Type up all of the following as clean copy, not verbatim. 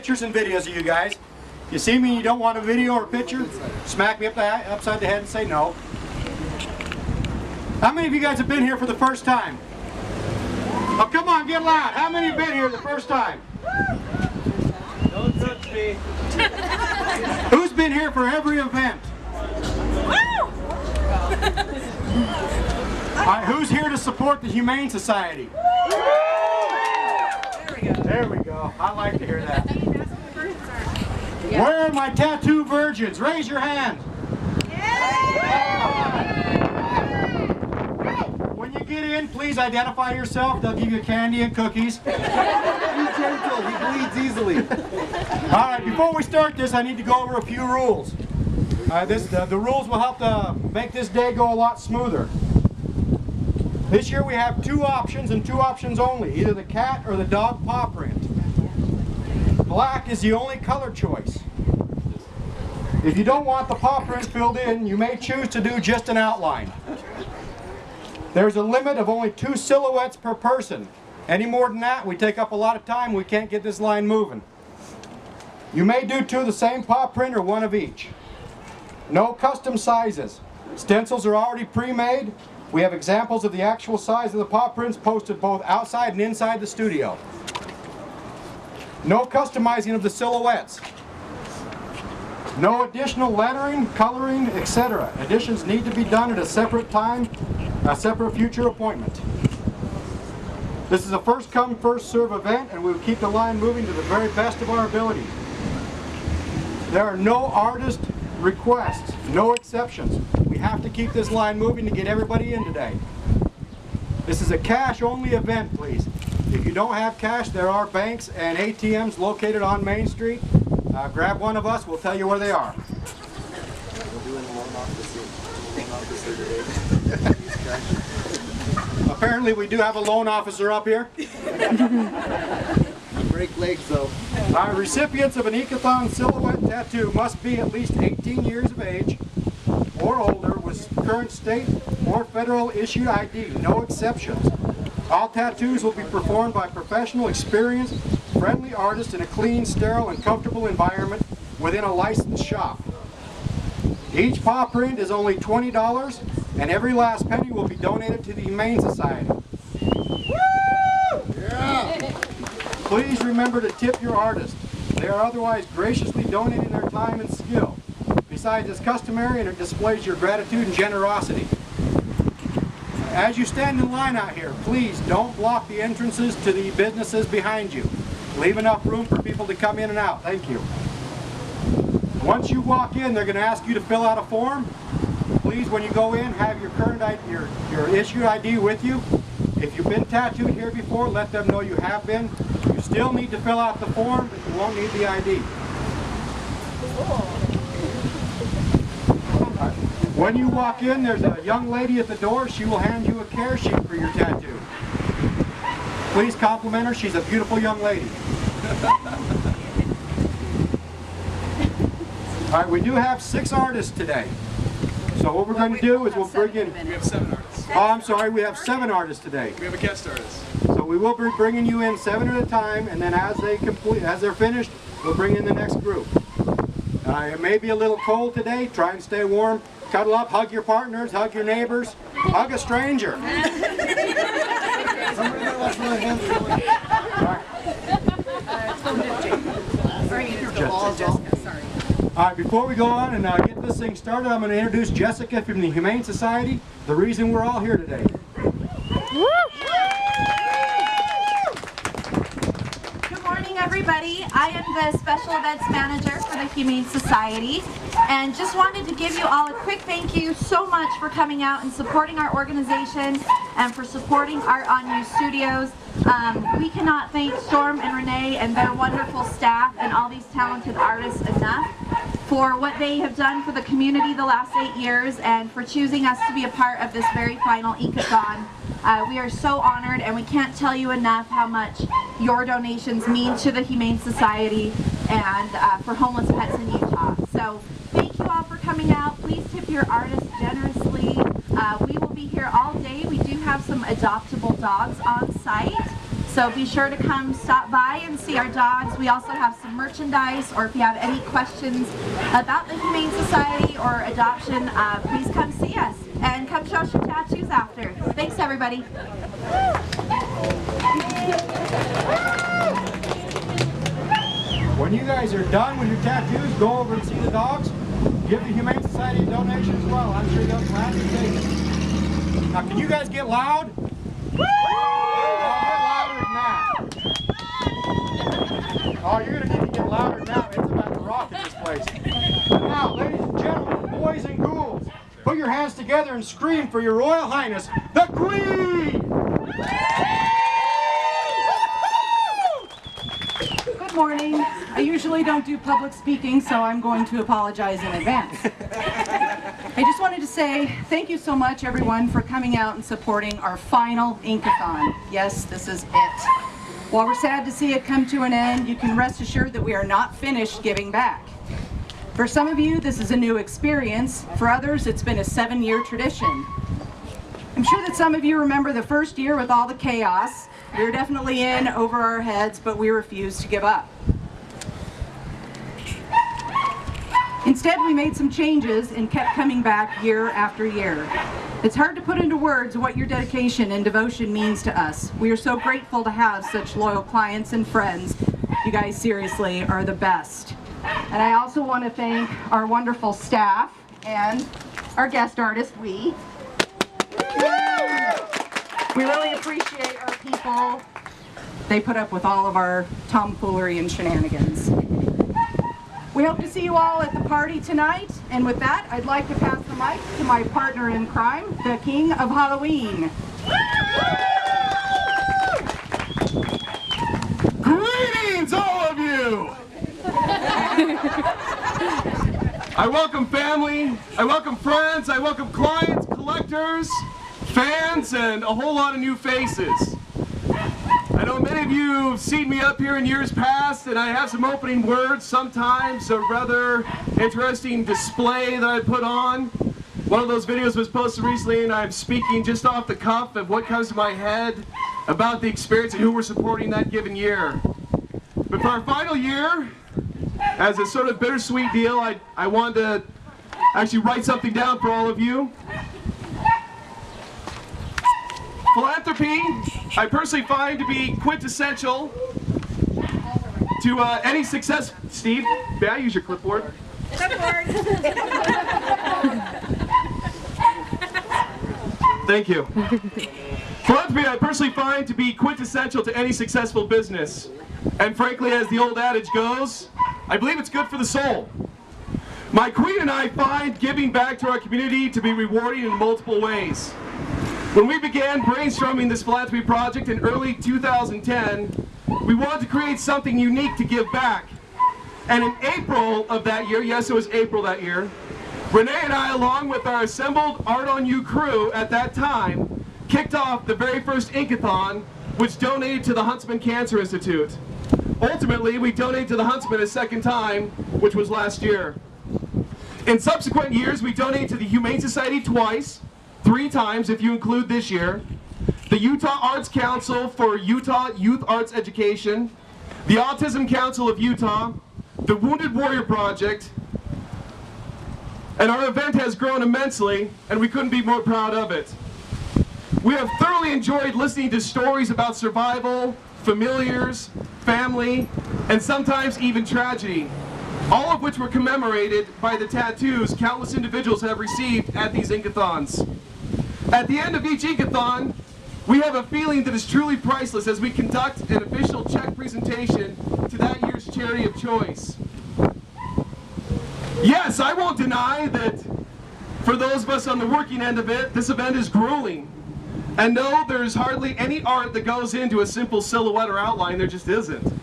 pictures and videos of you guys. You see me and you don't want a video or a picture? Smack me upside the head and say no. How many of you guys have been here for the first time? Oh, come on, get loud. How many have been here the first time? Don't touch me. Who's been here for every event? Alright, who's here to support the Humane Society? There we go. I like to hear that. Where are my tattoo virgins? Raise your hand. When you get in, please identify yourself. They'll give you candy and cookies. Be gentle, he bleeds easily. Alright, before we start this, I need to go over a few rules. The rules will help to make this day go a lot smoother. This year we have 2 options and 2 options only, either the cat or the dog paw print. Black is the only color choice. If you don't want the paw print filled in, you may choose to do just an outline. There's a limit of only 2 silhouettes per person. Any more than that, we take up a lot of time, we can't get this line moving. You may do 2 of the same paw print or 1 of each. No custom sizes. Stencils are already pre-made. We have examples of the actual size of the paw prints posted both outside and inside the studio. No customizing of the silhouettes. No additional lettering, coloring, etc. Additions need to be done at a separate time, a separate future appointment. This is a first come, first serve event, and we will keep the line moving to the very best of our ability. There are no artist requests, no exceptions. We have to keep this line moving to get everybody in today. This is a cash-only event, please. If you don't have cash, there are banks and ATMs located on Main Street. Grab one of us, we'll tell you where they are. Apparently we do have a loan officer up here. Break legs though. Our recipients of an Inkathon silhouette tattoo must be at least 18 years of age or older with current state or federal issued ID, no exceptions. All tattoos will be performed by professional, experienced, friendly artists in a clean, sterile, and comfortable environment within a licensed shop. Each paw print is only $20, and every last penny will be donated to the Humane Society. Yeah. Please remember to tip your artist. They are otherwise graciously donating their time and skill. Besides, it's customary and it displays your gratitude and generosity. As you stand in line out here, please don't block the entrances to the businesses behind you. Leave enough room for people to come in and out. Thank you. Once you walk in, they're going to ask you to fill out a form. Please, when you go in, have your current ID, your issued ID with you. If you've been tattooed here before, let them know you have been. You still need to fill out the form, but you won't need the ID. When you walk in, there's a young lady at the door. She will hand you a care sheet for your tattoo. Please compliment her. She's a beautiful young lady. All right, we do have 6 artists today. So what we're going to do is we'll bring in... We have 7 artists. Oh, I'm sorry, we have 7 artists today. We have a guest artist. So we will be bringing you in 7 at a time, and then as they're finished, we'll bring in the next group. It may be a little cold today. Try and stay warm. Cuddle up, hug your partners, hug your neighbors, hug a stranger. All right, before we go on and get this thing started, I'm going to introduce Jessica from the Humane Society, the reason we're all here today. Good morning, everybody. I am the Special Events Manager for the Humane Society, and just wanted to give you all a quick thank you so much for coming out and supporting our organization and for supporting Art on You Studios. We cannot thank Storm and Renee and their wonderful staff and all these talented artists enough for what they have done for the community the last 8 years and for choosing us to be a part of this very final Inkathon. We are so honored, and we can't tell you enough how much your donations mean to the Humane Society and for homeless pets in Utah. So thank you all for coming out. Please tip your artists generously. We will be here all day. We do have some adoptable dogs on site. So be sure to come stop by and see our dogs. We also have some merchandise, or if you have any questions about the Humane Society or adoption, please come see us and come show us your tattoos after. Thanks, everybody. When you guys are done with your tattoos, go over and see the dogs. Give the Humane Society a donation as well. I'm sure they'll gladly take it. Now, can you guys get loud? I'll get louder than that. Oh, you're going to need to get louder than that. It's about to rock in this place. Now, ladies and gentlemen, boys and ghouls, put your hands together and scream for your Royal Highness, the Queen! Good morning. I usually don't do public speaking, so I'm going to apologize in advance. I just wanted to say thank you so much, everyone, for coming out and supporting our final Inkathon. Yes, this is it. While we're sad to see it come to an end, you can rest assured that we are not finished giving back. For some of you, this is a new experience. For others, it's been a 7-year tradition. I'm sure that some of you remember the first year with all the chaos. We were definitely in over our heads, but we refused to give up. Instead, we made some changes and kept coming back year after year. It's hard to put into words what your dedication and devotion means to us. We are so grateful to have such loyal clients and friends. You guys seriously are the best. And I also want to thank our wonderful staff and our guest artist, We really appreciate our people. They put up with all of our tomfoolery and shenanigans. We hope to see you all at the party tonight. And with that, I'd like to pass the mic to my partner in crime, the King of Halloween. Greetings, all of you! I welcome family, I welcome friends, I welcome clients, collectors, fans, and a whole lot of new faces. I know many of you have seen me up here in years past, and I have some opening words, sometimes a rather interesting display that I put on. One of those videos was posted recently, and I'm speaking just off the cuff of what comes to my head about the experience and who we're supporting that given year. But for our final year, as a sort of bittersweet deal, I wanted to actually write something down for all of you. Philanthropy, I personally find to be quintessential to any success. Steve, may I use your clipboard? Thank you. Philanthropy, I personally find to be quintessential to any successful business. And frankly, as the old adage goes, I believe it's good for the soul. My queen and I find giving back to our community to be rewarding in multiple ways. When we began brainstorming this philanthropy project in early 2010, we wanted to create something unique to give back. And in April of that year, yes, it was April that year, Renee and I, along with our assembled Art on You crew at that time, kicked off the very first Inkathon, which donated to the Huntsman Cancer Institute. Ultimately, we donated to the Huntsman a second time, which was last year. In subsequent years, we donated to the Humane Society twice, 3 times if you include this year, the Utah Arts Council for Utah Youth Arts Education, the Autism Council of Utah, the Wounded Warrior Project, and our event has grown immensely, and we couldn't be more proud of it. We have thoroughly enjoyed listening to stories about survival, familiars, family, and sometimes even tragedy, all of which were commemorated by the tattoos countless individuals have received at these Inkathons. At the end of each Inkathon, we have a feeling that is truly priceless as we conduct an official check presentation to that year's charity of choice. Yes, I won't deny that for those of us on the working end of it, this event is grueling. And no, there's hardly any art that goes into a simple silhouette or outline, there just isn't.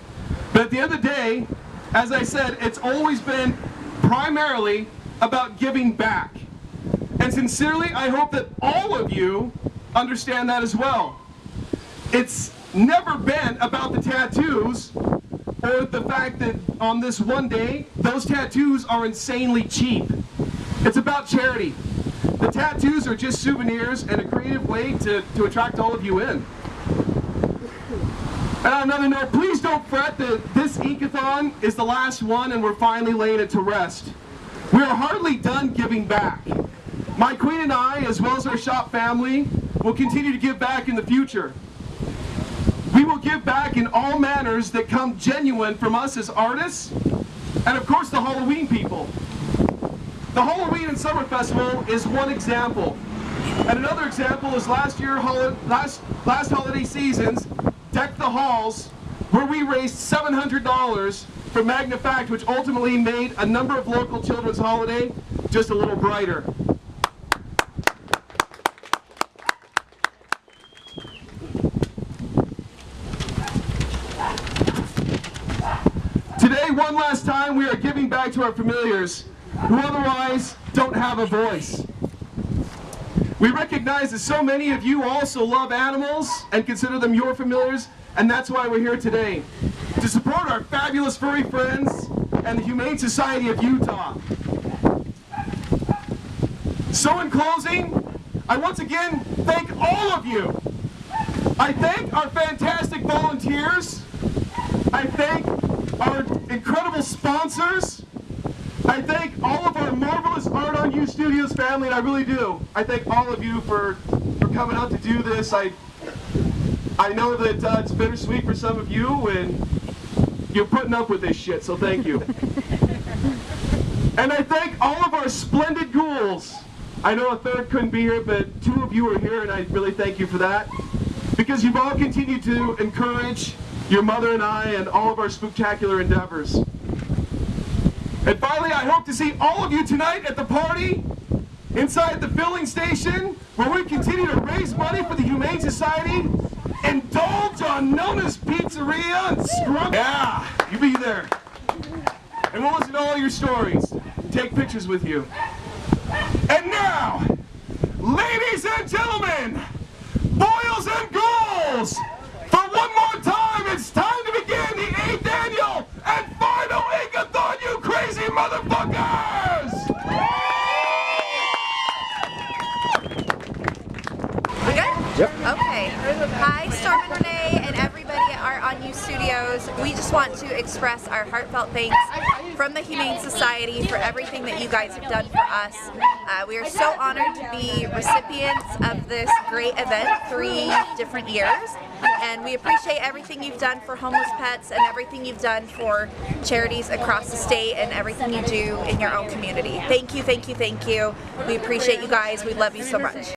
But at the end of the day, as I said, it's always been primarily about giving back. And sincerely, I hope that all of you understand that as well. It's never been about the tattoos or the fact that on this one day, those tattoos are insanely cheap. It's about charity. The tattoos are just souvenirs and a creative way to attract all of you in. And on another note, please don't fret that this Inkathon is the last one and we're finally laying it to rest. We are hardly done giving back. My queen and I, as well as our shop family, will continue to give back in the future. We will give back in all manners that come genuine from us as artists, and of course the Halloween people. The Halloween and Summer Festival is one example. And another example is last holiday season's Deck the Halls, where we raised $700 for Magna Fact, which ultimately made a number of local children's holiday just a little brighter. Today, one last time, we are giving back to our familiars who otherwise don't have a voice. We recognize that so many of you also love animals and consider them your familiars, and that's why we're here today, to support our fabulous furry friends and the Humane Society of Utah. So in closing, I once again thank all of you. I thank our fantastic volunteers. I thank our incredible sponsors. I thank all of our marvelous Art on You Studios family, and I really do. I thank all of you for coming out to do this. I know that it's bittersweet for some of you, and you're putting up with this shit, so thank you. And I thank all of our splendid ghouls. I know a third couldn't be here, but two of you are here, and I really thank you for that. Because you've all continued to encourage your mother and I and all of our spooktacular endeavors. And finally, I hope to see all of you tonight at the party inside the filling station, where we continue to raise money for the Humane Society, indulge on Nona's Pizzeria, and scrub. Yeah, you be there. And we'll listen to all your stories, take pictures with you. And now, ladies and gentlemen, boils and ghouls, for one more time, it's time to begin the 8th annual and final Inkathon, you crazy motherfuckers! We good? Yep. Okay. Hi, Storm and Renee and everybody at Art on You Studios. We just want to express our heartfelt thanks from the Humane Society for everything that you guys have done for us. We are so honored to be recipients of this great event 3 different years. And we appreciate everything you've done for homeless pets and everything you've done for charities across the state and everything you do in your own community. Thank you, thank you, thank you. We appreciate you guys. We love you so much.